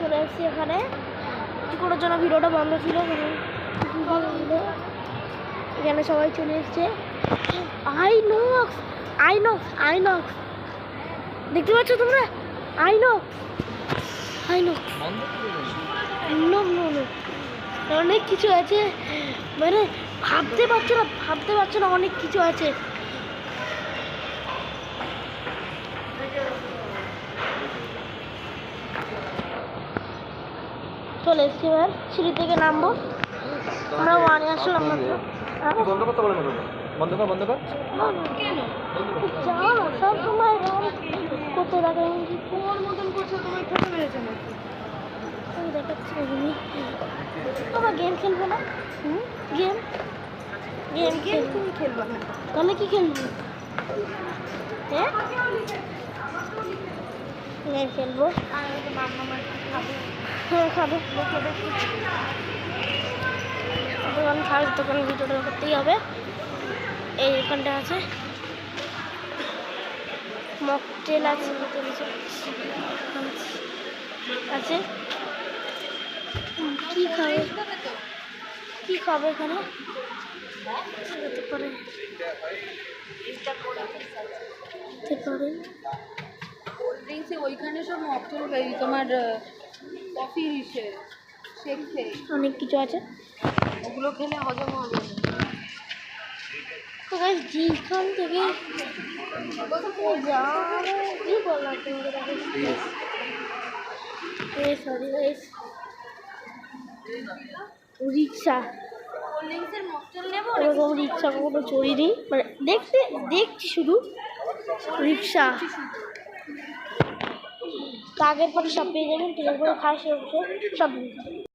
চলে এসেছি এখানে কি করার জন্য ভিডিওটা বন্ধ ছিল এখানে সবাই চলে এসছে আইনক্স দেখতে পাচ্ছ তোমরা আইনক্স অনেক কিছু আছে মানে ভাবতে পারছো না অনেক কিছু আছে। চলে এসছি এবার সিঁড়ি থেকে নামবো। আমরা ওয়ানে আসলাম সব সময় করতে থাকে দেখাচ্ছি তোমরা গেম খেলবো না? গেম তুমি খেলবো না তাহলে কি খেলবো? গেম খেলবো। হ্যাঁ খাবে দোকান ফার্স্ট দোকান ভিডিওটা করতেই হবে। এই দোকানটা আছে মকটেল আছে আছে কি খাবে এখানে হতে পারে কোল্ড ড্রিঙ্কসে ওইখানে সব মকটেল তোমার কফি শেক অনেক কিছু আছে ওগুলো খেলে হজম হবে তো গাইস যেখান থেকে কি বললাম সরি গাইস রিক্সা এরকম রিক্সা কখনো চড়িনি মানে দেখছি শুধু রিক্সা আগের পরে সব পেয়ে যাবেন ট্রেনের করে খাওয়া সব